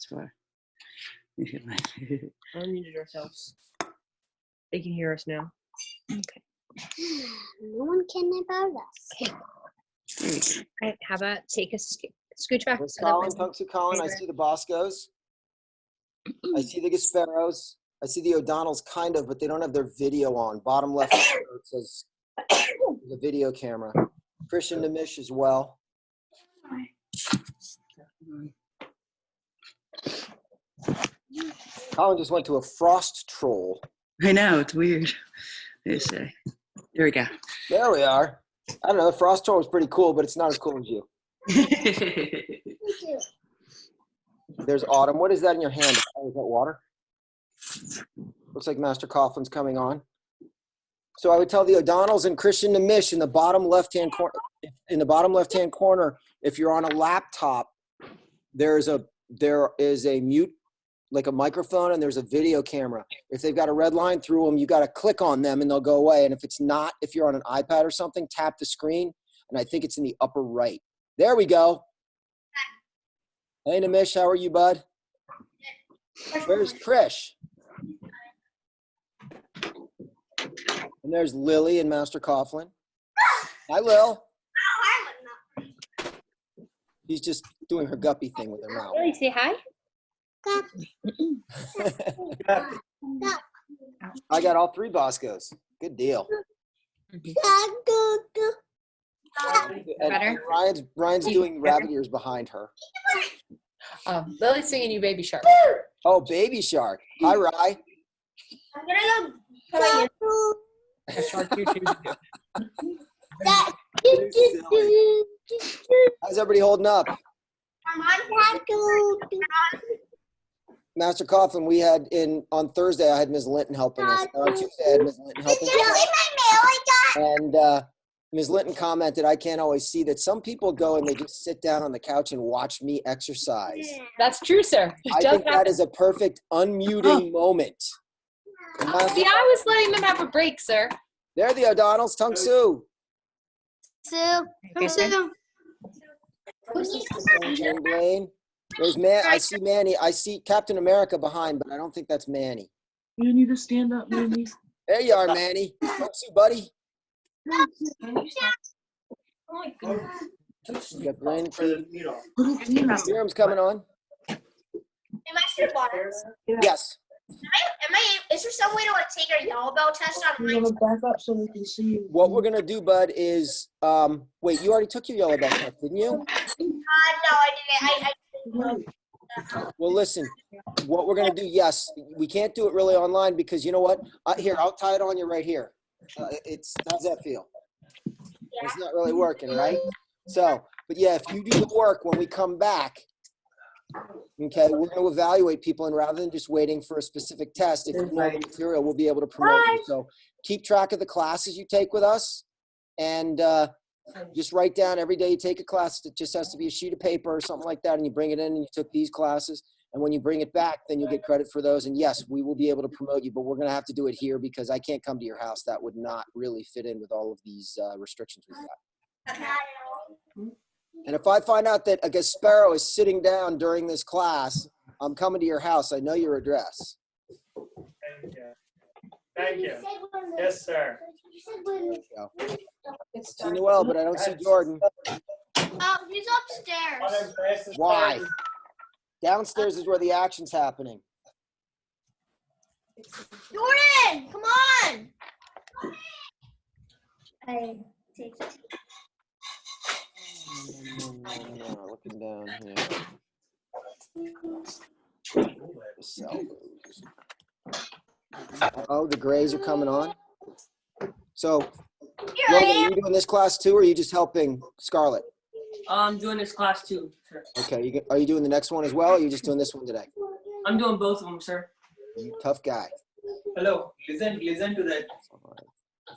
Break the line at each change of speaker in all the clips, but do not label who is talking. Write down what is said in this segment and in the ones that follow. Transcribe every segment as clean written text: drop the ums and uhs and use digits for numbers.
That's why.
Unmuted ourselves. They can hear us now.
Okay. No one can about us.
Okay.
All right, how about take a scooch back?
There's
so that
Colin,
way-
Tunks to Colin. I see the Boscos. I see the Gasperos. I see the O'Donnells kind of, but they don't have their video on. Bottom left corner, it says the video camera. Christian Nimish as well. Colin just went to a frost troll.
I know, it's weird. They say. There we go.
There we are. I don't know, the frost troll was pretty cool, but it's not as cool as you. There's Autumn. What is that in your hand? Oh, is that water? Looks like Master Coughlin's coming on. So I would tell the O'Donnells and Christian Nimish in the bottom left-hand corner. In the bottom left-hand corner, if you're on a laptop, there is a mute, like a microphone, and there's a video camera. If they've got a red line through them, you got to click on them and they'll go away. And if it's not, if you're on an iPad or something, tap the screen, and I think it's in the upper right. There we go. Hey, Nimish, how are you, bud? Where's Krish? And there's Lily and Master Coughlin. Hi, Lil. She's just doing her guppy thing with her mouth.
Really, say hi.
I got all three Boscos. Good deal. And Ryan's doing rabbit ears behind her.
Lily's singing you Baby Shark.
Oh, Baby Shark. Hi, Rye.
I'm gonna go.
Shark YouTube.
How's everybody holding up? Master Coughlin, we had on Thursday, I had Ms. Linton helping us. On Tuesday, I had Ms. Linton helping us. And Ms. Linton commented, I can't always see that some people go and they just sit down on the couch and watch me exercise.
That's true, sir. It
I
does
think that
happen.
is a perfect unmuting moment.
See, I was letting them have a break, sir.
There the O'Donnells, Tung Soo.
Okay, sir.
Jen Blaine. There's I see Manny. I see Captain America behind, but I don't think that's Manny.
You need to stand up, Manny.
There you are, Manny. Tung Soo, buddy. You got Blaine. Seram's coming on. Yes.
Is there some way to take a yellow belt test on
We're gonna back up so we can see you.
What we're gonna do, bud, is wait. You already took your yellow belt test, didn't you?
No, I didn't.
Well, listen. What we're gonna do? Yes, we can't do it really online because you know what? Here, I'll tie it on you right here. How's that feel? It's not really working, right? So, but yeah, if you do the work when we come back, okay, we're going to evaluate people, and rather than just waiting for a specific test, if you know the material, we'll be able to promote you. So keep track of the classes you take with us, and just write down every day you take a class. It just has to be a sheet of paper or something like that, and you bring it in and you took these classes. And when you bring it back, then you'll get credit for those. And yes, we will be able to promote you, but we're going to have to do it here because I can't come to your house. That would not really fit in with all of these restrictions we've got. And if I find out that a Gasparo is sitting down during this class, I'm coming to your house. I know your address.
Thank you. Thank you. Yes, sir.
I see Noel, but I don't see Jordan.
He's upstairs.
Why? Downstairs is where the action's happening.
Jordan, come on.
Looking down here. Oh, the grays are coming on. So, Logan, are you doing this class too, or are you just helping Scarlett?
I'm doing this class too, sir.
Okay, are you doing the next one as well, or are you just doing this one today?
I'm doing both of them, sir.
You tough guy.
Hello. Listen to that.
5,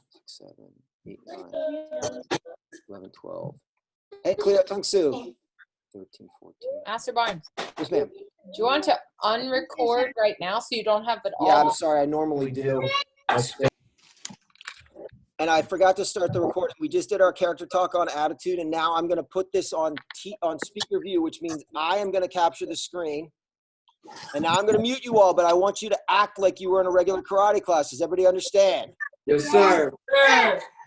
6, 7, 8, 9, 11, 12. Hey, Cleo, Tung Soo. 13, 14.
Master Barnes,
Yes, ma'am.
do you want to unrecord right now so you don't have it all?
Yeah, I'm sorry. I normally do. And I forgot to start the recording. We just did our character talk on attitude, and now I'm going to put this on speaker view, which means I am going to capture the screen. And now I'm going to mute you all, but I want you to act like you were in a regular karate class. Does everybody understand?
Yes, sir.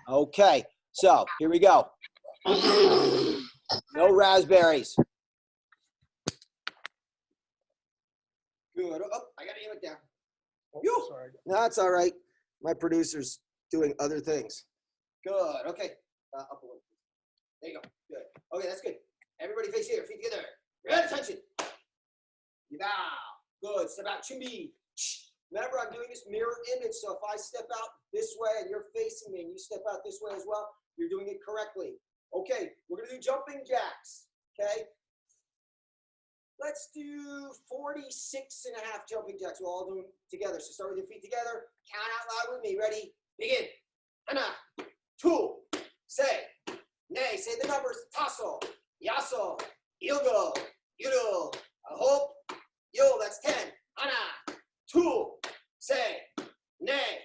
Okay, so here we go. No raspberries. Good. Oh, I got to aim it down. Phew. No, that's all right. My producer's doing other things. Good. Okay. Up a little. There you go. Good. Okay, that's good. Everybody face here. Feet together. Red attention. Yeah. Good. Step out. Chimbi. Remember, I'm doing this mirror image, so if I step out this way and you're facing me and you step out this way as well, you're doing it correctly. Okay, we're going to do jumping jacks. Okay. Let's do 46.5 jumping jacks. We'll all do them together. So start with your feet together. Count out loud with me. Ready? Begin. Hana, two, say, nay. Say the numbers. Tasso, yasso, ilgo, yudo, ahop, yo. That's 10. Hana, two, say, nay.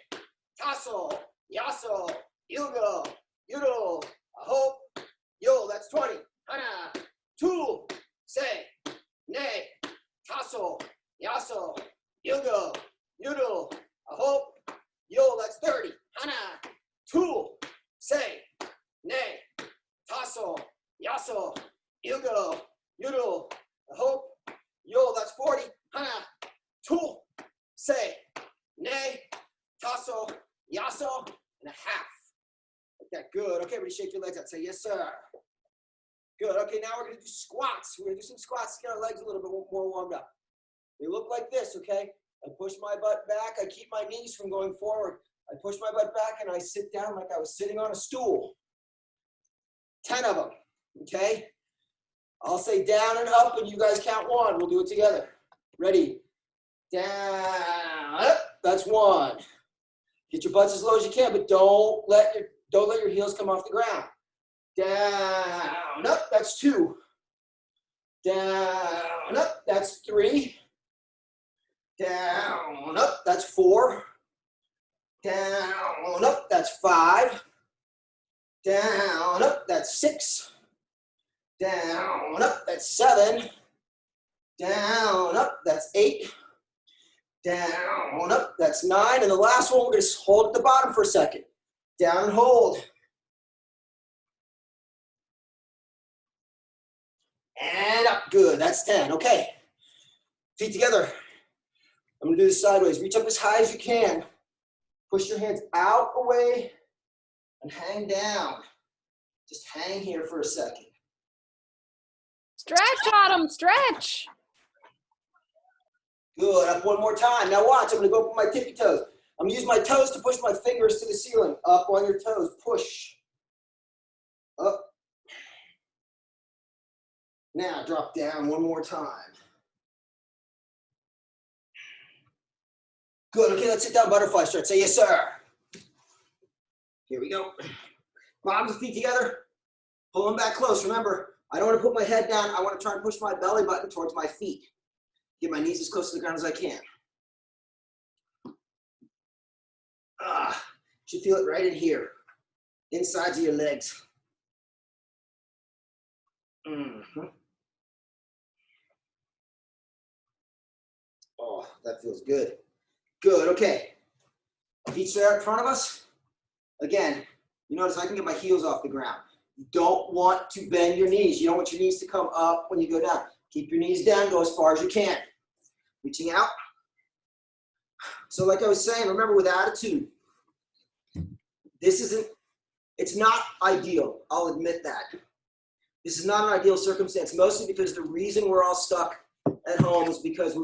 Tasso, yasso, ilgo, yudo, ahop, yo. That's 20. Hana, two, say, nay, tasso, yasso, ilgo, yudo, ahop, yo. That's 30. Hana, two, say, nay, tasso, yasso, ilgo, yudo, ahop, yo. That's 40. Hana, two, say, nay, tasso, yasso, and a half. Okay, good. Okay, everybody shake your legs out. Say, yes, sir. Good. Okay, now we're going to do squats. We're going to do some squats to get our legs a little bit more warmed up. They look like this, okay? I push my butt back. I keep my knees from going forward. I push my butt back and I sit down like I was sitting on a stool. 10 of them, okay? I'll say down and up and you guys count one. We'll do it together. Ready? Down, up. That's one. Get your butts as low as you can, but don't let your heels come off the ground. Down, up, that's 2. Down, up, that's 3. Down, up, that's 4. Down, up, that's 5. Down, up, that's 6. Down, up, that's 7. Down, up, that's 8. Down, up, that's 9. And the last one, we're going to hold at the bottom for a second. Down and hold. And up, good, that's 10, okay. Feet together. I'm gonna do this sideways. Reach up as high as you can. Push your hands out, away, and hang down. Just hang here for a second.
Stretch, Autumn, stretch.
Good, up one more time. Now watch, I'm gonna go up with my tippy toes. I'm gonna use my toes to push my fingers to the ceiling. Up on your toes, push. Up. Now drop down one more time. Good, okay, let's sit down butterfly stretch. Say yes, sir. Here we go. Palms and feet together. Pull them back close. Remember, I don't want to put my head down. I want to try and push my belly button towards my feet. Get my knees as close to the ground as I can. Should feel it right in here. Insides of your legs. Mm-hmm. Oh, that feels good. Good, okay. Feet straight out in front of us. Again, you notice I can get my heels off the ground. You don't want to bend your knees. You don't want your knees to come up when you go down. Keep your knees down, go as far as you can. Reaching out. So like I was saying, remember with attitude, it's not ideal. I'll admit that. This is not an ideal circumstance, mostly because the reason we're all stuck at home is because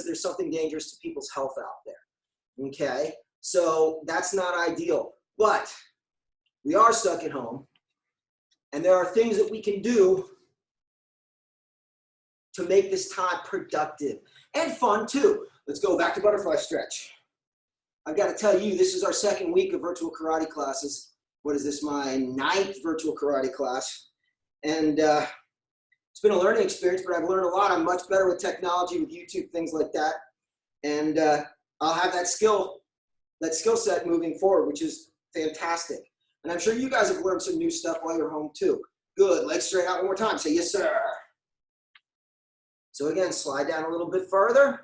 there's something dangerous to people's health out there, okay? So that's not ideal, but we are stuck at home, and there are things that we can do to make this time productive and fun too. Let's go back to butterfly stretch. I've got to tell you, this is our second week of virtual karate classes. What is this, my 9th virtual karate class? And it's been a learning experience, but I've learned a lot. I'm much better with technology, with YouTube, things like that. And I'll have that skill set moving forward, which is fantastic. And I'm sure you guys have learned some new stuff while you're home too. Good, legs straight out one more time. Say, yes, sir. So again, slide down a little bit further.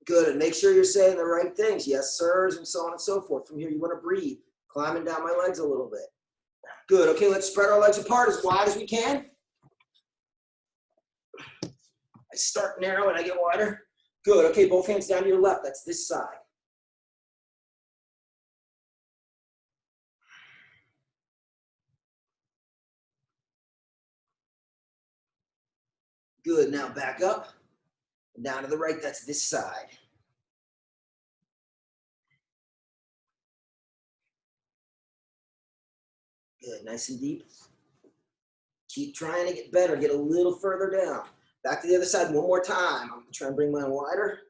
Good, and make sure you're saying the right things. Yes, sirs, and so on and so forth. From here, you want to breathe. Climbing down my legs a little bit. Good, okay, let's spread our legs apart as wide as we can. I start narrow and I get wider. Good, okay, both hands down to your left. That's this side. Good, now back up and down to the right. That's this side. Good, nice and deep. Keep trying to get better, get a little further down. Back to the other side one more time. I'm trying to bring mine wider.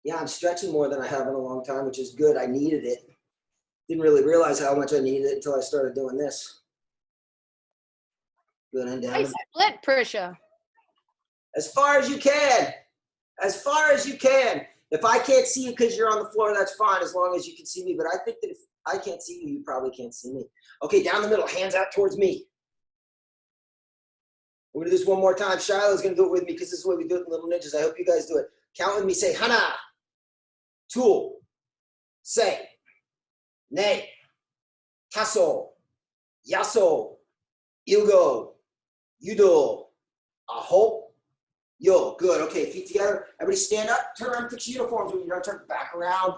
Yeah, I'm stretching more than I have in a long time, which is good. I needed it. Didn't really realize how much I needed it until I started doing this. Good, and down.
Nice split, Prisha.
As far as you can. As far as you can. If I can't see you because you're on the floor, that's fine, as long as you can see me. But I think that if I can't see you, you probably can't see me. Okay, down the middle, hands out towards me. We're gonna do this one more time. Shiloh's gonna do it with me because this is the way we do it in Little Ninjas. I hope you guys do it. Count with me, say hana, tool, say, ne, taso, yaso, ilgo, yudo, aho, yo. Good, okay, feet together. Everybody stand up, turn around, fix your uniforms. When you're done, turn back around.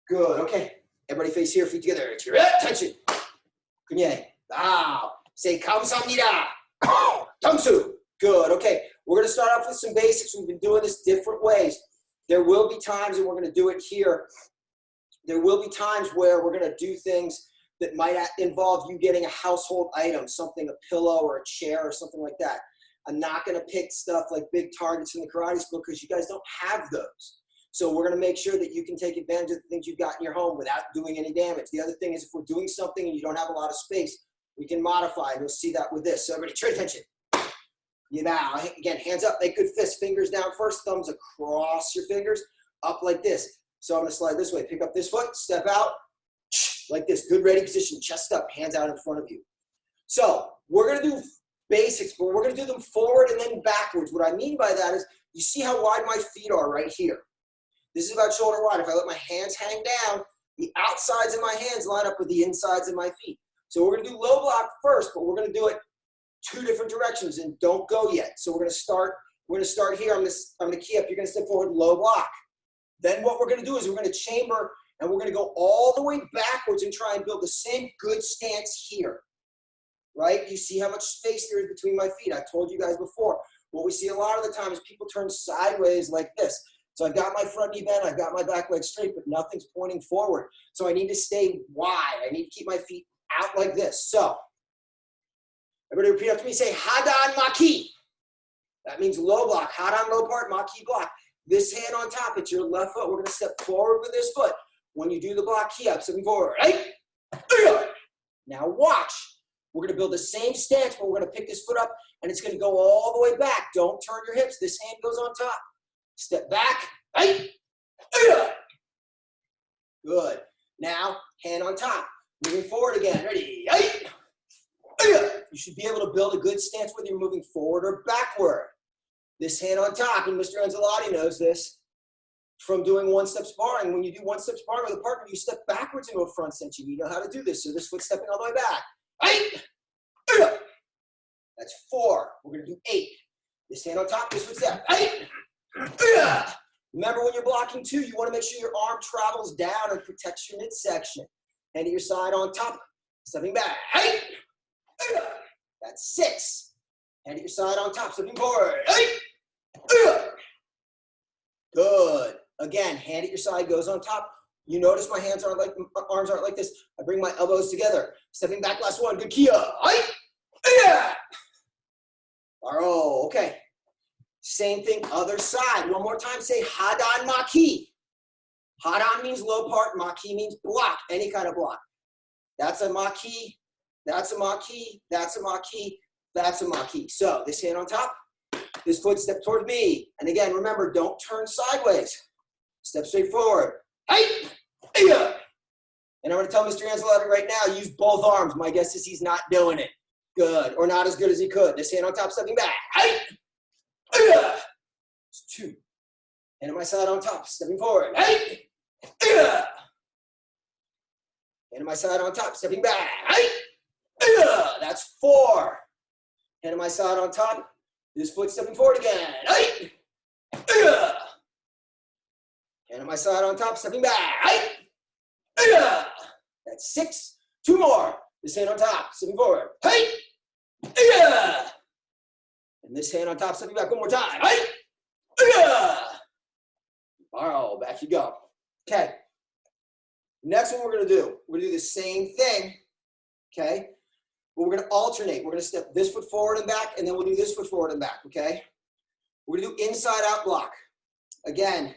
Good, okay. Everybody face here, feet together. It's your attention. Kunye. Wow. Say kamsamnida. Tamsu. Good, okay. We're going to start off with some basics. We've been doing this different ways. There will be times, and we're going to do it here, there will be times where we're going to do things that might involve you getting a household item, something, a pillow or a chair or something like that. I'm not going to pick stuff like big targets in the karate school because you guys don't have those. So we're going to make sure that you can take advantage of the things you've got in your home without doing any damage. The other thing is if we're doing something and you don't have a lot of space, we can modify, and you'll see that with this. So everybody, trade attention. You now, again, hands up, make good fists, fingers down first, thumbs across your fingers, up like this. So I'm going to slide this way, pick up this foot, step out, like this, good ready position, chest up, hands out in front of you. So we're going to do basics, but we're going to do them forward and then backwards. What I mean by that is, you see how wide my feet are right here. This is about shoulder wide. If I let my hands hang down, the outsides of my hands line up with the insides of my feet. So we're going to do low block first, but we're going to do it two different directions, and don't go yet. So we're going to start here. I'm going to key up. You're going to step forward, low block. Then what we're going to do is we're going to chamber, and we're going to go all the way backwards and try and build the same good stance here, right? You see how much space there is between my feet. I told you guys before. What we see a lot of the time is people turn sideways like this. So I've got my front knee bent, I've got my back leg straight, but nothing's pointing forward. So I need to stay wide. I need to keep my feet out like this. So everybody repeat after me, say Hadan Maki. That means low block, Hadan low part, Maki block. This hand on top, it's your left foot. We're gonna step forward with this foot. When you do the block, key up, stepping forward, right? Now watch. We're gonna build the same stance, but we're gonna pick this foot up and it's gonna go all the way back. Don't turn your hips, this hand goes on top. Step back, right? Good. Now, hand on top. Moving forward again, ready? You should be able to build a good stance whether you're moving forward or backward. This hand on top, and Mr. Anzalotti knows this from doing one-step sparring. When you do one-step sparring with a partner, you step backwards into a front senchi. You know how to do this. So this foot's stepping all the way back. Right? That's 4. We're going to do 8. This hand on top, this foot step. Right? Remember when you're blocking 2, you want to make sure your arm travels down and protects your midsection. Hand to your side on top, stepping back. Right? That's 6. Hand to your side on top, stepping forward. Good. Again, hand at your side goes on top. You notice my arms aren't like this. I bring my elbows together. Stepping back, last one. Good kia. Baro. Okay. Same thing, other side. One more time, say Hadan Maki. Hadan means low part, Maki means block, any kind of block. That's a Maki, that's a Maki, that's a Maki, that's a Maki. So this hand on top, this foot step toward me. And again, remember, don't turn sideways. Step straight forward. Hey! Yeah! And I'm going to tell Mr. Ancelotti right now, use both arms. My guess is he's not doing it. Good. Or not as good as he could. This hand on top, stepping back. Hey! Yeah! It's 2. Hand on my side on top, stepping forward. Hey! Yeah! Hand on my side on top, stepping back. Hey! Yeah! That's 4. Hand on my side on top. This foot stepping forward again. Hey! Yeah! Hand on my side on top, stepping back. Hey! Yeah! That's 6. 2 more. This hand on top, stepping forward. Hey! Yeah! And this hand on top, stepping back one more time. Hey! Yeah! Borrow, back you go. Okay. Next one we're going to do the same thing. Okay. But we're going to alternate. We're going to step this foot forward and back, and then we'll do this foot forward and back. Okay. We're going to do inside out block. Again,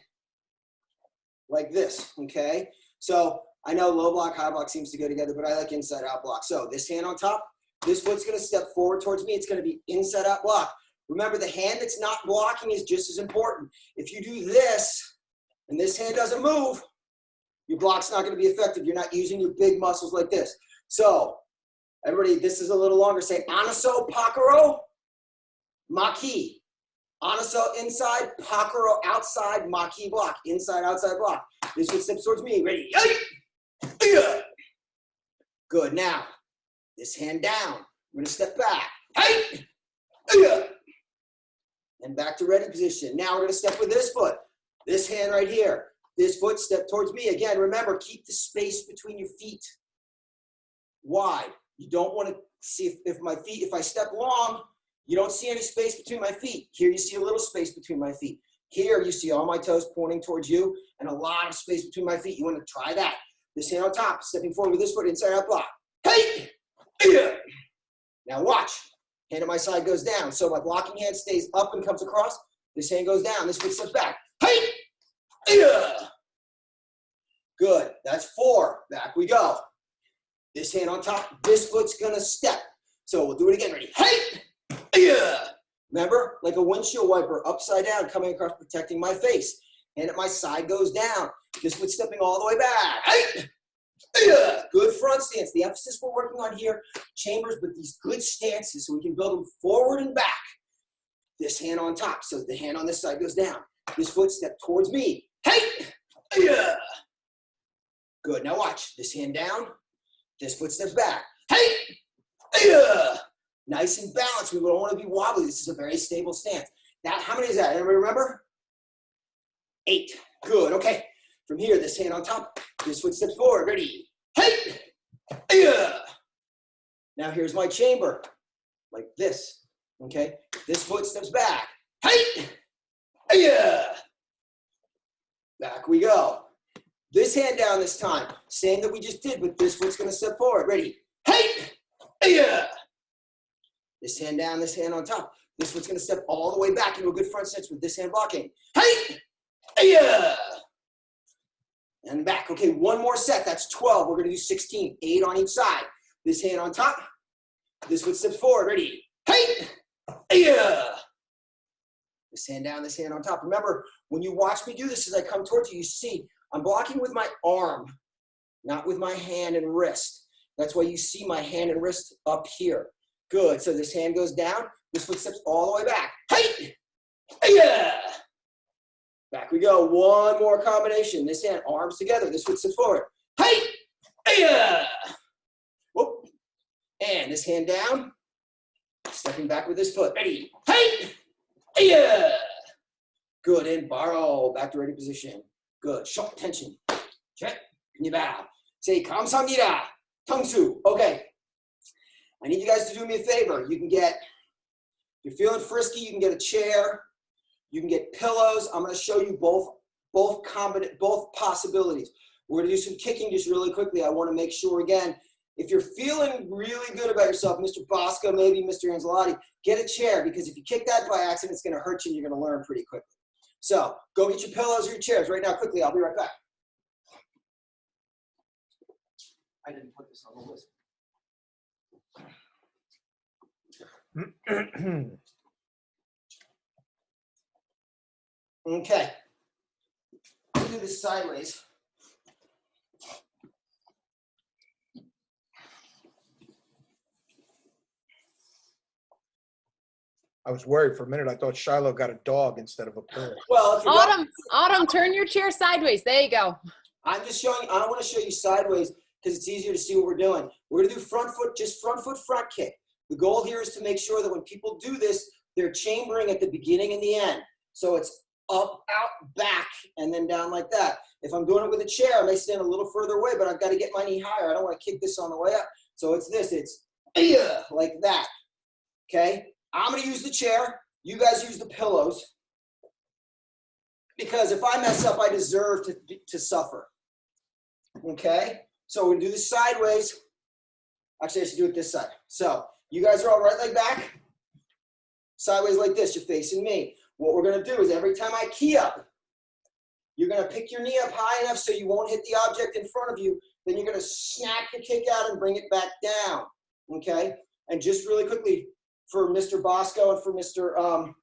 like this. Okay. So I know low block, high block seems to go together, but I like inside out block. So this hand on top, this foot's going to step forward towards me. It's going to be inside out block. Remember, the hand that's not blocking is just as important. If you do this and this hand doesn't move, your block's not going to be effective. You're not using your big muscles like this. So everybody, this is a little longer. Say anaso, pakaro, maki. Anaso inside, pakaro outside, maki block. Inside, outside block. This foot steps towards me. Ready? Good. Now, this hand down. We're going to step back. And back to ready position. Now we're going to step with this foot. This hand right here. This foot step towards me. Again, remember, keep the space between your feet wide. You don't want to see if I step long, you don't see any space between my feet. Here you see a little space between my feet. Here you see all my toes pointing towards you and a lot of space between my feet. You want to try that. This hand on top, stepping forward with this foot, inside out block. Hey! Now watch. Hand on my side goes down. So my blocking hand stays up and comes across. This hand goes down. This foot steps back. Hey! Good. That's 4. Back we go. This hand on top. This foot's going to step. So we'll do it again. Ready? Hey! Remember, like a windshield wiper, upside down, coming across, protecting my face. Hand at my side goes down. This foot stepping all the way back. Hey! Good front stance. The emphasis we're working on here, chambers, but these good stances so we can build them forward and back. This hand on top. So the hand on this side goes down. This foot step towards me. Hey! Good. Now watch. This hand down. This foot steps back. Hey! Nice and balanced. We don't want to be wobbly. This is a very stable stance. Now, how many is that? Anybody remember? 8. Good. Okay. From here, this hand on top. This foot steps forward. Ready? Hey! Now here's my chamber. Like this. Okay? This foot steps back. Hey! Back we go. This hand down this time. Same that we just did, but this foot's going to step forward. Ready? Hey! This hand down, this hand on top. This foot's going to step all the way back into a good front stance with this hand blocking. Hey! And back. Okay, one more set. That's 12. We're going to do 16. 8 on each side. This hand on top. This foot steps forward. Ready? Hey! This hand down, this hand on top. Remember, when you watch me do this, as I come towards you, you see I'm blocking with my arm, not with my hand and wrist. That's why you see my hand and wrist up here. Good. So this hand goes down. This foot steps all the way back. Hey! Back we go. One more combination. This hand, arms together. This foot steps forward. Hey! Whoop. And this hand down. Stepping back with this foot. Ready? Hey! Good. And borrow. Back to ready position. Good. Short tension. Check. Can you bow? Say 감사합니다. Tungsu. Okay. I need you guys to do me a favor. You can get, if you're feeling frisky, you can get a chair. You can get pillows. I'm going to show you both possibilities. We're going to do some kicking just really quickly. I want to make sure, again, if you're feeling really good about yourself, Mr. Bosco, maybe Mr. Ancelotti, get a chair, because if you kick that by accident, it's going to hurt you and you're going to learn pretty quickly. So go get your pillows or your chairs right now quickly. I'll be right back. I didn't put this on the list. Okay. Do this sideways.
I was worried for a minute. I thought Shiloh got a dog instead of a bird.
Well, if you got,
Autumn, turn your chair sideways. There you go.
I'm just showing, I want to show you sideways because it's easier to see what we're doing. We're going to do front foot, just front foot, front kick. The goal here is to make sure that when people do this, they're chambering at the beginning and the end. So it's up, out, back, and then down like that. If I'm doing it with a chair, I may stand a little further away, but I've got to get my knee higher. I don't want to kick this on the way up. So it's this, it's like that, okay? I'm going to use the chair. You guys use the pillows. Because if I mess up, I deserve to suffer, okay? So we're going to do this sideways. Actually, I should do it this side. So you guys are all right leg back. Sideways like this, you're facing me. What we're going to do is every time I key up, you're going to pick your knee up high enough so you won't hit the object in front of you. Then you're going to snap your kick out and bring it back down, okay? And just really quickly for Mr. Bosco and for Mr.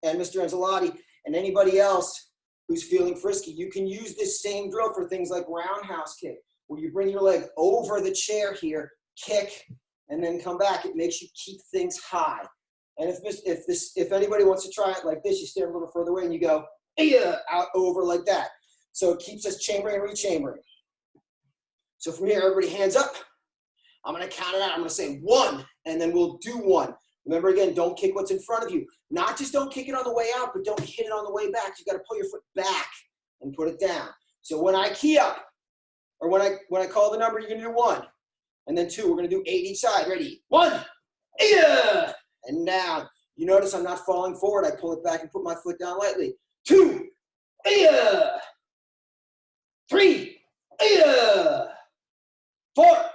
Angelotti and anybody else who's feeling frisky, you can use this same drill for things like roundhouse kick, where you bring your leg over the chair here, kick, and then come back. It makes you keep things high. And if anybody wants to try it like this, you stand a little further away and you go out over like that. So it keeps us chambering and rechambering. So from here, everybody hands up. I'm going to count it out. I'm going to say 1, and then we'll do 1. Remember, again, don't kick what's in front of you. Not just don't kick it on the way out, but don't hit it on the way back. You got to pull your foot back and put it down. So when I key up, or when I call the number, you're going to do 1. And then 2. We're going to do 8 each side. Ready? 1. And down. You notice I'm not falling forward. I pull it back and put my foot down lightly. 2. 3. 4.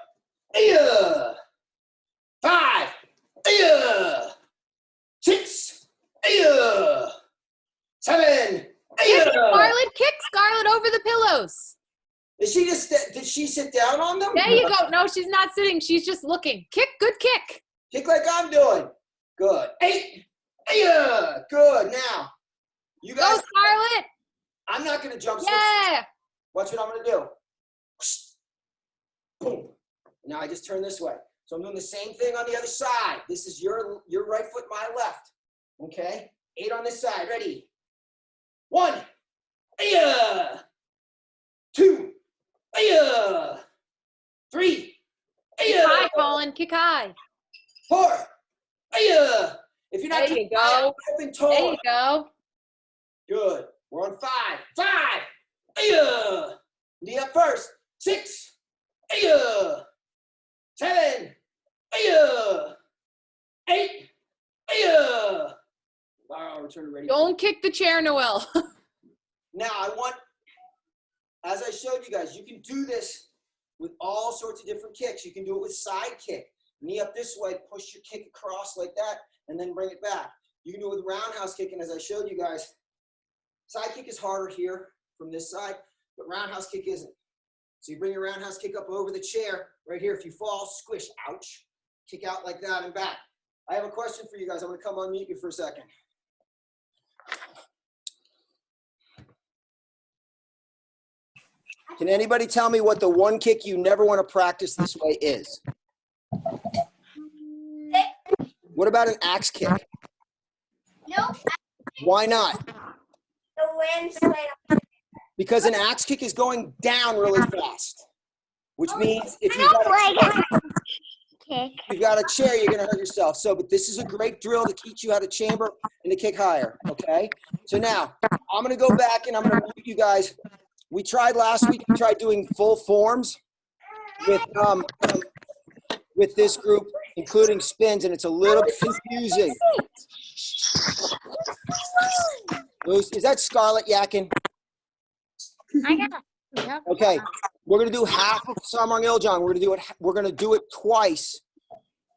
5. 6. 7.
Scarlett, kick Scarlett over the pillows.
Did she sit down on them?
There you go. No, she's not sitting. She's just looking. Kick, good kick.
Kick like I'm doing. Good. 8. Good. Now, you
Go,
guys.
Scarlett.
I'm not going to jump.
Yeah.
Watch what I'm going to do. Boom. Now I just turn this way. So I'm doing the same thing on the other side. This is your right foot, my left. Okay? 8 on this side. Ready? 1. 2. 3.
Kick high, Colin. Kick high.
4. If you're not
There you
too high,
go.
open toe.
There you go.
Good. We're on 5. 5. Knee up first. 6. 7. 8. Return ready.
Don't kick the chair, Noel.
Now I want, as I showed you guys, you can do this with all sorts of different kicks. You can do it with side kick. Knee up this way, push your kick across like that, and then bring it back. You can do it with roundhouse kick, and as I showed you guys, side kick is harder here from this side, but roundhouse kick isn't. So you bring your roundhouse kick up over the chair, right here. If you fall, squish, ouch. Kick out like that and back. I have a question for you guys. I'm gonna come unmute you for a second. Can anybody tell me what the one kick you never want to practice this way is? What about an axe kick?
Nope.
Why not?
The wind's right.
Because an axe kick is going down really fast, which means if you've got a chair, you're going to hurt yourself. So, but this is a great drill to teach you how to chamber and to kick higher, okay? So now, I'm going to go back and I'm going to mute you guys. We tried last week, we tried doing full forms with this group, including spins, and it's a little bit confusing. Is that Scarlett yakking?
I got it.
Okay, we're gonna do half of Samang Iljong. We're gonna do it twice.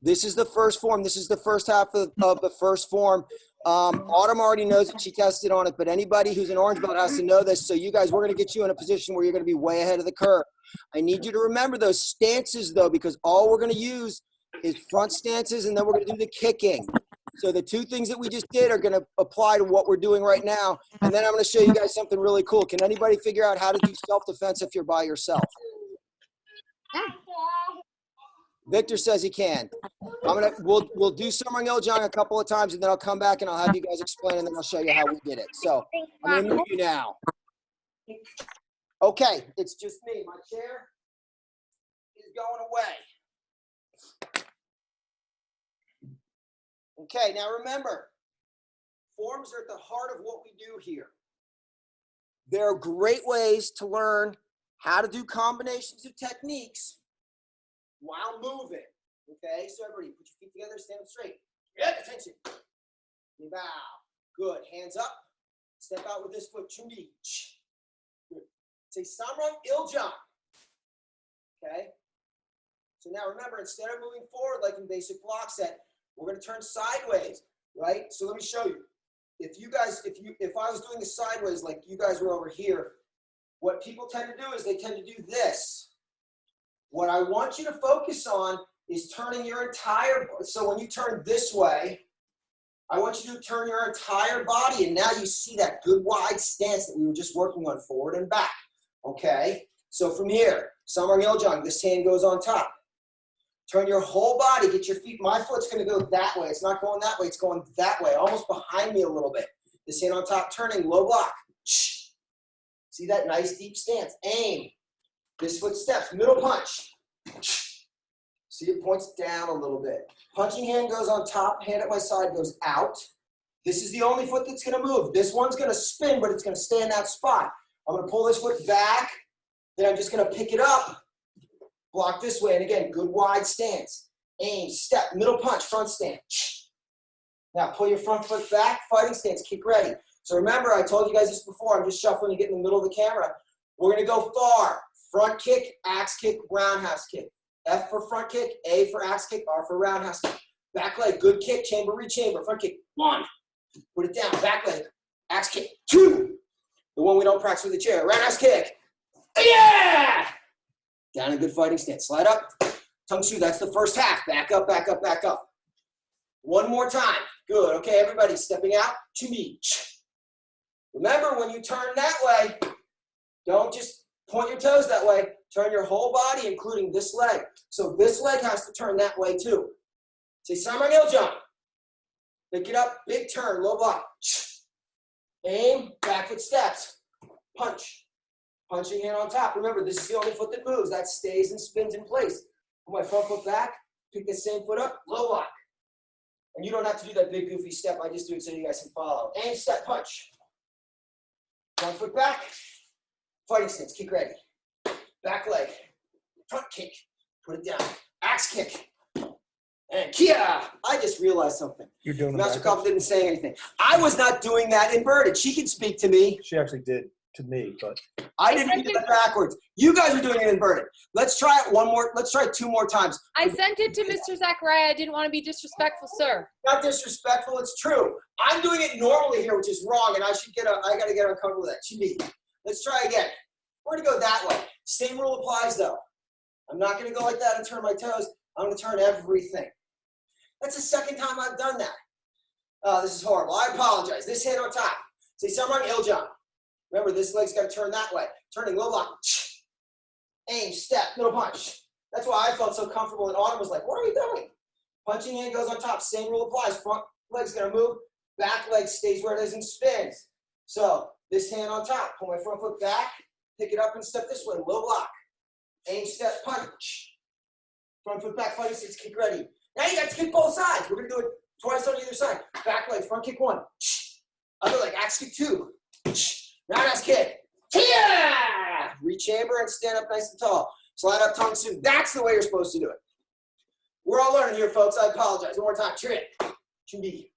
This is the first form. This is the first half of the first form. Autumn already knows it. She tested on it, but anybody who's an orange belt has to know this. So you guys, we're gonna get you in a position where you're gonna be way ahead of the curve. I need you to remember those stances though, because all we're gonna use is front stances, and then we're gonna do the kicking. So the two things that we just did are gonna apply to what we're doing right now. And then I'm gonna show you guys something really cool. Can anybody figure out how to do self-defense if you're by yourself? Victor says he can. We'll do Summer Iljong a couple of times, and then I'll come back and I'll have you guys explain, and then I'll show you how we did it. So I'm gonna move you now. Okay, it's just me. My chair is going away. Okay, now remember, forms are at the heart of what we do here. There are great ways to learn how to do combinations of techniques while moving. Okay, so everybody put your feet together, stand up straight. Get attention. Bow. Good. Hands up. Step out with this foot. Chumbi. Good. Say Samrang Iljong. Okay. So now remember, instead of moving forward like in basic block set, we're going to turn sideways, right? So let me show you. If I was doing the sideways like you guys were over here, what people tend to do is they tend to do this. What I want you to focus on is turning your entire, so when you turn this way, I want you to turn your entire body, and now you see that good wide stance that we were just working on, forward and back, okay? So from here, Samrang Iljong, this hand goes on top. Turn your whole body, get your feet, my foot's gonna go that way. It's not going that way, it's going that way, almost behind me a little bit. This hand on top, turning, low block. See that nice deep stance, aim. This foot steps, middle punch. See, it points down a little bit. Punching hand goes on top, hand at my side goes out. This is the only foot that's gonna move. This one's gonna spin, but it's gonna stay in that spot. I'm gonna pull this foot back, then I'm just gonna pick it up, block this way, and again, good wide stance. Aim, step, middle punch, front stand. Now pull your front foot back, fighting stance, kick ready. So remember, I told you guys this before, I'm just shuffling to get in the middle of the camera. We're gonna go far. Front kick, axe kick, roundhouse kick. F for front kick, A for axe kick, R for roundhouse kick. Back leg, good kick, chamber, rechamber. Front kick, 1. Put it down, back leg, axe kick, 2. The one we don't practice with the chair. Roundhouse kick. Yeah! Down in good fighting stance. Slide up. Tung Su, that's the first half. Back up, back up, back up. One more time. Good. Okay, everybody stepping out. Chumbi. Remember, when you turn that way, don't just point your toes that way. Turn your whole body, including this leg. So this leg has to turn that way too. Say Samrang Iljong. Pick it up, big turn, low block. Aim, back foot steps. Punch. Punching hand on top. Remember, this is the only foot that moves. That stays and spins in place. Put my front foot back, pick the same foot up, low block. And you don't have to do that big goofy step. I just do it so you guys can follow. Aim, step, punch. Front foot back. Fighting stance, kick ready. Back leg, front kick, put it down. Axe kick, and Kia. I just realized something.
You're doing it
Master
backwards?
Kopp didn't say anything. I was not doing that inverted. She can speak to me.
She actually did to me, but
I didn't do that backwards. You guys are doing it inverted. Let's try it one more. Let's try it 2 more times.
I sent it to Mr. Zachariah. I didn't want to be disrespectful, sir.
Not disrespectful. It's true. I'm doing it normally here, which is wrong, and I got to get uncomfortable with that. She me. Let's try again. We're going to go that way. Same rule applies, though. I'm not going to go like that and turn my toes. I'm going to turn everything. That's the second time I've done that. This is horrible. I apologize. This hand on top. Say Samrang Iljong. Remember, this leg's got to turn that way. Turning, low block. Aim, step, middle punch. That's why I felt so comfortable, and Autumn was like, what are you doing? Punching hand goes on top. Same rule applies. Front leg's going to move. Back leg stays where it is and spins. So this hand on top. Pull my front foot back. Pick it up and step this way, low block. Aim, step, punch. Front foot back, fighting stance, kick ready. Now you got to kick both sides. We're going to do it twice on either side. Back leg, front kick 1. Other leg, axe kick 2. Roundhouse kick. Tia! Rechamber and stand up nice and tall. Slide up, Tung Su. That's the way you're supposed to do it. We're all learning here, folks. I apologize. One more time. Trick. Chumbi.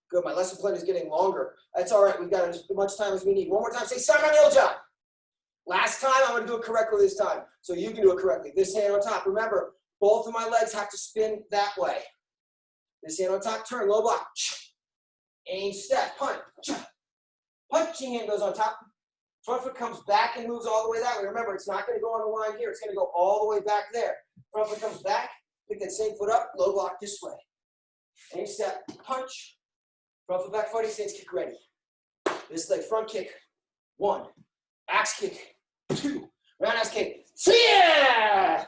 Good. My lesson plan is getting longer. That's all right. We've got as much time as we need. One more time. Say Samrang Iljong. Last time, I'm going to do it correctly this time, so you can do it correctly. This hand on top. Remember, both of my legs have to spin that way. This hand on top, turn, low block. Aim, step, punch. Punching hand goes on top. Front foot comes back and moves all the way that way. Remember, it's not going to go on the line here. It's going to go all the way back there. Front foot comes back. Pick that same foot up, low block this way. Aim, step, punch. Front foot back, fighting stance, kick ready. This leg, front kick, 1. Axe kick, 2. Roundhouse kick, yeah!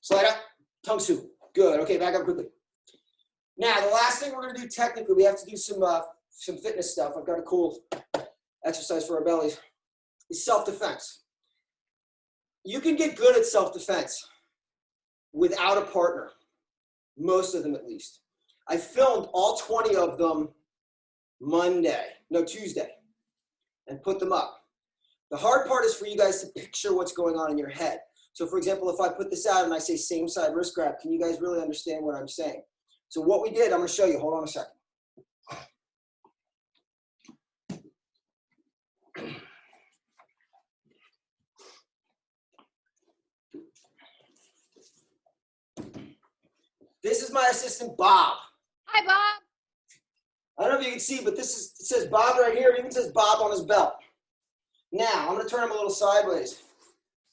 Slide up. Tung Su. Good. Okay, back up quickly. Now, the last thing we're going to do technically, we have to do some fitness stuff. I've got a cool exercise for our bellies. Is self-defense. You can get good at self-defense without a partner. Most of them, at least. I filmed all 20 of them Tuesday, and put them up. The hard part is for you guys to picture what's going on in your head. So for example, if I put this out and I say same side wrist grab, can you guys really understand what I'm saying? So what we did, I'm going to show you. Hold on a second. This is my assistant, Bob.
Hi, Bob.
I don't know if you can see, but it says Bob right here. It even says Bob on his belt. Now, I'm going to turn him a little sideways.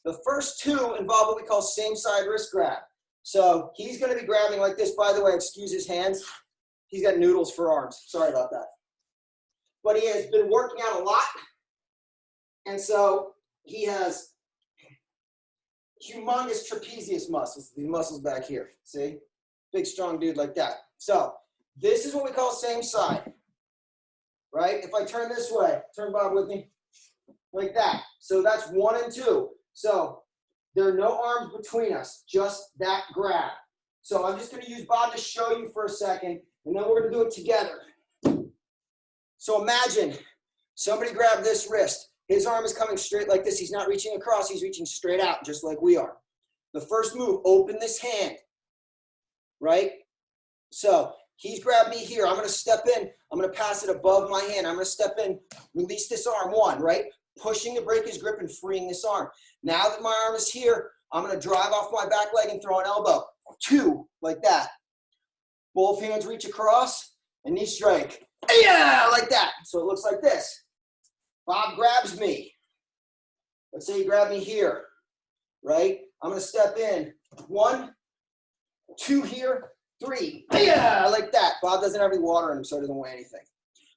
The first two involve what we call same side wrist grab. So he's going to be grabbing like this. By the way, excuse his hands. He's got noodles for arms. Sorry about that. But he has been working out a lot. And so he has humongous trapezius muscles, the muscles back here. See? Big, strong dude like that. So this is what we call same side, right? If I turn this way, turn Bob with me, like that. So that's 1 and 2. So there are no arms between us, just that grab. So I'm just going to use Bob to show you for a second, and then we're going to do it together. So imagine somebody grabbed this wrist. His arm is coming straight like this. He's not reaching across. He's reaching straight out, just like we are. The first move, open this hand, right? So he's grabbed me here. I'm going to step in. I'm going to pass it above my hand. I'm going to step in, release this arm, 1, right? Pushing to break his grip and freeing this arm. Now that my arm is here, I'm going to drive off my back leg and throw an elbow. 2, like that. Both hands reach across and knee strike. Yeah, like that. So it looks like this. Bob grabs me. Let's say he grabbed me here, right? I'm going to step in. 1, 2 here, 3. Yeah, like that. Bob doesn't have any water in him, so he doesn't weigh anything.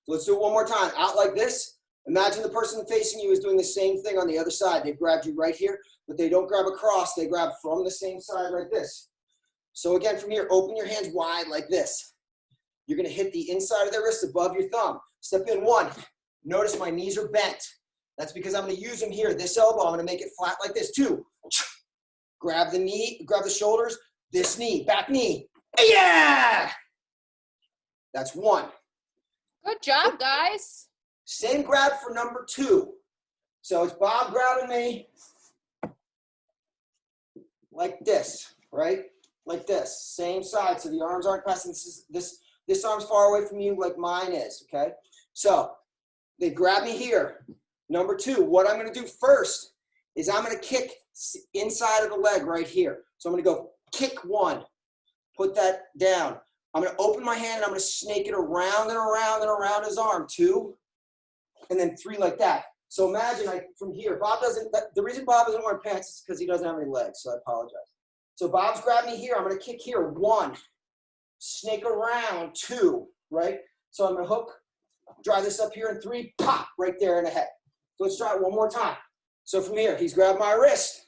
So let's do it one more time. Out like this. Imagine the person facing you is doing the same thing on the other side. They've grabbed you right here, but they don't grab across. They grab from the same side like this. So again, from here, open your hands wide like this. You're going to hit the inside of the wrist above your thumb. Step in. 1. Notice my knees are bent. That's because I'm going to use them here. This elbow, I'm going to make it flat like this. 2. Grab the knee, grab the shoulders. This knee, back knee. Yeah! That's 1.
Good job, guys.
Same grab for number 2. So it's Bob grabbing me like this, right? Like this, same side. So the arms aren't passing. This arm's far away from you like mine is, okay? So they grab me here. Number 2, what I'm going to do first is I'm going to kick inside of the leg right here. So I'm going to go kick 1, put that down. I'm going to open my hand and I'm going to snake it around and around and around his arm. 2. And then 3 like that. So imagine from here, the reason Bob isn't wearing pants is because he doesn't have any legs, so I apologize. So Bob's grabbed me here. I'm going to kick here. 1, snake around. 2, right? So I'm going to hook, drive this up here, and 3, pop, right there in the head. So let's try it one more time. So from here, he's grabbed my wrist.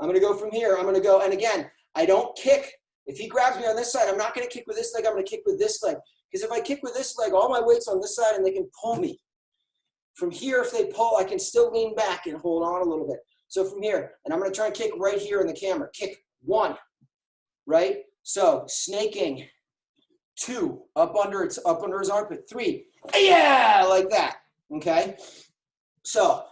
I'm going to go from here. I'm going to go, and again, I don't kick. If he grabs me on this side, I'm not going to kick with this leg. I'm going to kick with this leg. Because if I kick with this leg, all my weight's on this side, and they can pull me. From here, if they pull, I can still lean back and hold on a little bit. So from here, and I'm going to try and kick right here in the camera. Kick 1, right? So snaking. 2, up under his armpit. 3, yeah, like that, okay? So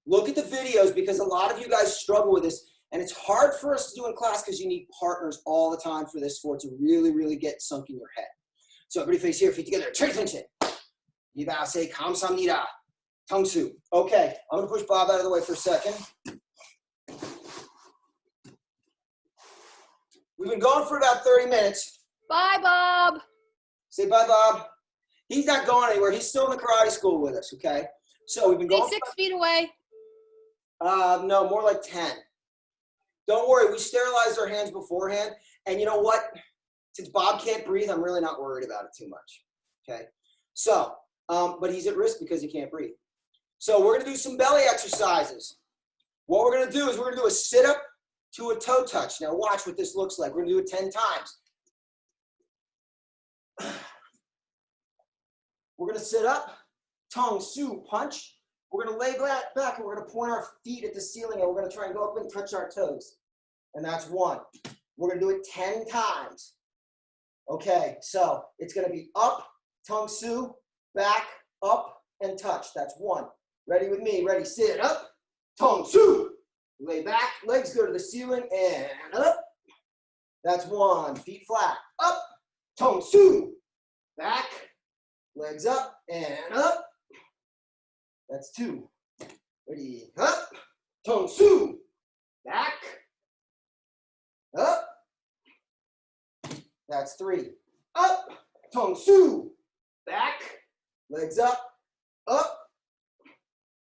look at the videos because a lot of you guys struggle with this, and it's hard for us to do in class because you need partners all the time for this sport to really, really get sunk in your head. So everybody face here, feet together, turn attention. Say 감사합니다. Tung Su. Okay, I'm going to push Bob out of the way for a second. We've been going for about 30 minutes.
Bye, Bob.
Say bye, Bob. He's not going anywhere. He's still in the karate school with us, okay? So we've been going.
He's 6 feet away.
No, more like 10. Don't worry, we sterilized our hands beforehand. And you know what? Since Bob can't breathe, I'm really not worried about it too much, okay? So, but he's at risk because he can't breathe. So we're going to do some belly exercises. What we're going to do is we're going to do a sit-up to a toe touch. Now watch what this looks like. We're gonna do it 10 times. We're gonna sit up, tongue, su, punch. We're gonna lay back and we're gonna point our feet at the ceiling and we're gonna try and go up and touch our toes. And that's 1. We're gonna do it 10 times. Okay, so it's gonna be up, tongue, su, back, up, and touch. That's 1. Ready with me? Ready, sit up, tongue, su. Lay back, legs go to the ceiling and up. That's 1. Feet flat, up, tongue, su. Back, legs up and up. That's 2. Ready, up, tongue, su. Back, up. That's 3. Up, tongue, su. Back, legs up, up.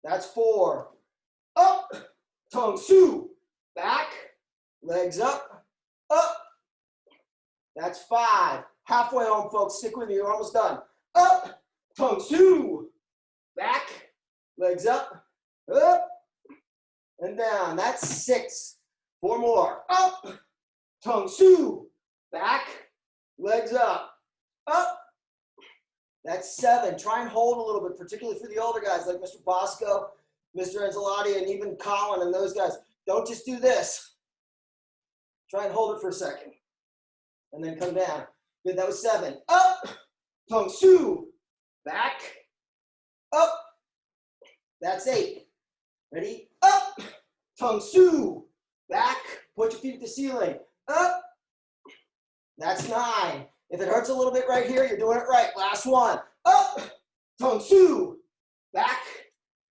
That's 4. Up, tongue, su. Back, legs up, up. That's 5. Halfway home, folks. Stick with me. You're almost done. Up, tongue, su. Back, legs up, and down. That's 6. 4 more. Up, tongue, su. Back, legs up, up. That's 7. Try and hold a little bit, particularly for the older guys like Mr. Bosco, Mr. Anzalotti, and even Colin and those guys. Don't just do this. Try and hold it for a second. And then come down. Good, that was 7. Up, tongue, su. Back, up. That's 8. Ready? Up, tongue, su. Back, put your feet at the ceiling. Up. That's 9. If it hurts a little bit right here, you're doing it right. Last one. Up, tongue, su. Back,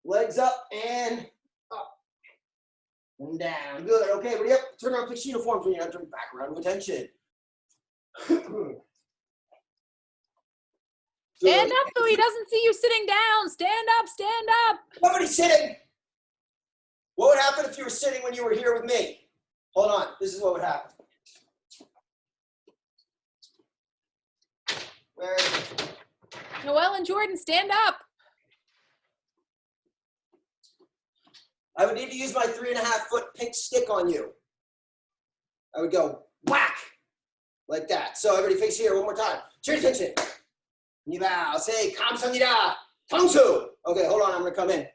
legs up and up. And down. Good. Okay, ready up. Turn around, fix uniforms when you enter back around to attention.
Stand up so he doesn't see you sitting down. Stand up, stand up.
Nobody's sitting. What would happen if you were sitting when you were here with me? Hold on. This is what would happen. Where is it?
Noelle and Jordan, stand up.
I would need to use my 3.5-foot pink stick on you. I would go whack like that. So everybody face here one more time. Turn attention. You bow. Say 감사합니다. tongue-su. Okay, hold on. I'm gonna come in.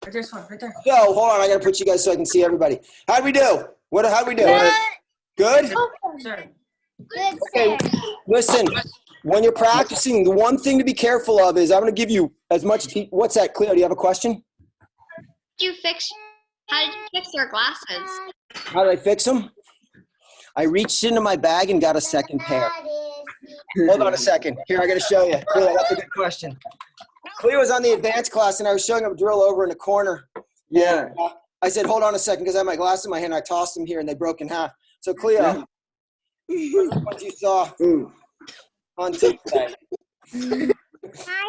Right there's one, right there.
So hold on. I gotta put you guys so I can see everybody. How'd we do? How'd we do? Good?
Sir.
Good,
Okay.
sir.
Listen, when you're practicing, the one thing to be careful of is I'm going to give you as much. What's that, Cleo? Do you have a question?
How did you fix your glasses?
How did I fix them? I reached into my bag and got a second pair. Hold on a second. Here, I got to show you. Cleo, that's a good question. Cleo was on the advanced class, and I was showing him a drill over in the corner.
Yeah.
I said, hold on a second, because I had my glasses in my hand. And I tossed them here, and they broke in half. So, Cleo, what you saw on tape today.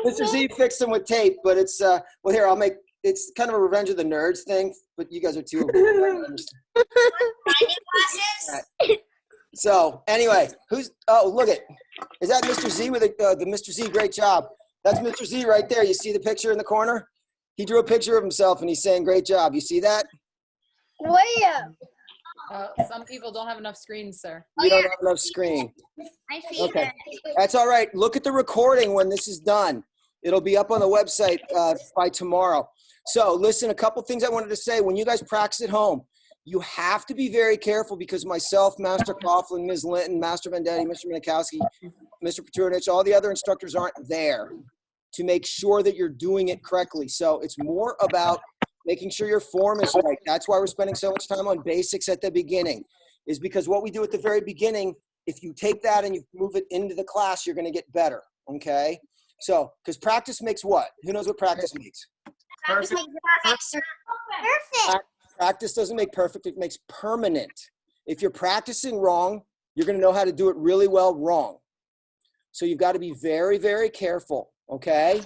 Mr. Z fixed them with tape, but it's, well, here, it's kind of a Revenge of the Nerds thing, but you guys are too.
Glasses?
So, anyway, look it. Is that Mr. Z with the Mr. Z? Great job. That's Mr. Z right there. You see the picture in the corner? He drew a picture of himself, and he's saying, great job. You see that?
Where?
Some people don't have enough screens, sir.
You don't have enough screen.
I see
Okay.
that.
That's all right. Look at the recording when this is done. It'll be up on the website by tomorrow. So listen, a couple things I wanted to say. When you guys practice at home, you have to be very careful because myself, Master Coughlin, Ms. Linton, Master Vendetti, Mr. Minkowski, Mr. Petrunovich, all the other instructors aren't there to make sure that you're doing it correctly. So it's more about making sure your form is right. That's why we're spending so much time on basics at the beginning, is because what we do at the very beginning, if you take that and you move it into the class, you're going to get better, okay? So, because practice makes what? Who knows what practice makes?
Perfect, sir.
Perfect.
Practice doesn't make perfect, it makes permanent. If you're practicing wrong, you're going to know how to do it really well wrong. So you've got to be very, very careful, okay?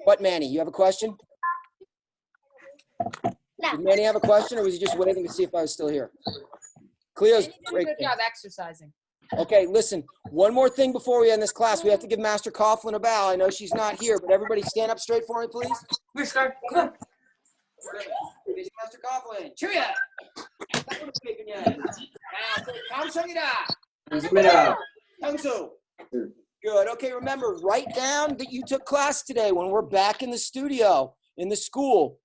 What, Manny, you have a question?
No.
Did Manny have a question, or was he just waiting to see if I was still here? Cleo's
And you did a
great.
good job exercising.
Okay, listen, one more thing before we end this class. We have to give Master Coughlin a bow. I know she's not here, but everybody stand up straight for me, please.
Come on.
Master Coughlin. Cheerio. 감사합니다. Kamsu. Good. Okay, remember, write down that you took class today when we're back in the studio, in the school.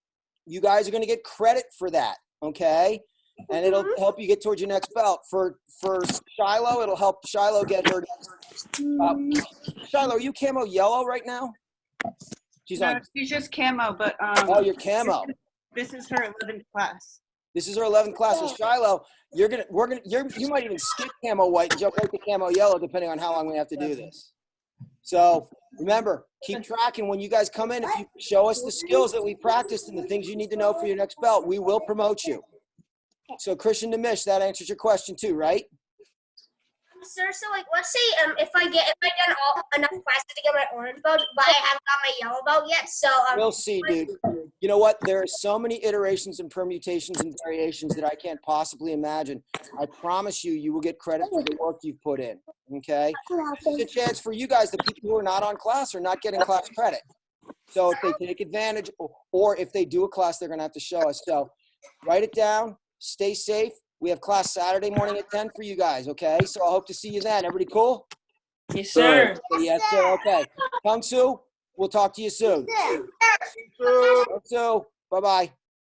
You guys are going to get credit for that, okay? And it'll help you get towards your next belt. For Shiloh, it'll help Shiloh get her. Shiloh, are you camo yellow right now? She's
No,
on.
she's just camo, but
Oh, you're camo.
this is her 11th class.
This is her 11th class. So Shiloh, you might even skip camo white and jump right to camo yellow, depending on how long we have to do this. So remember, keep tracking when you guys come in. If you show us the skills that we practiced and the things you need to know for your next belt, we will promote you. So Christian Demish, that answers your question too, right?
Sir, so like, let's say if I done enough classes to get my orange belt, but I haven't got my yellow belt yet, so
We'll see, dude. You know what? There are so many iterations and permutations and variations that I can't possibly imagine. I promise you, you will get credit for the work you've put in, okay? This is a chance for you guys, the people who are not on class, are not getting class credit. So if they take advantage, or if they do a class, they're going to have to show us. So write it down. Stay safe. We have class Saturday morning at 10 for you guys, okay? So I hope to see you then. Everybody cool?
Yes, sir.
Yes, sir. Okay. Kung Su, we'll talk to you soon. Kung Su, bye-bye.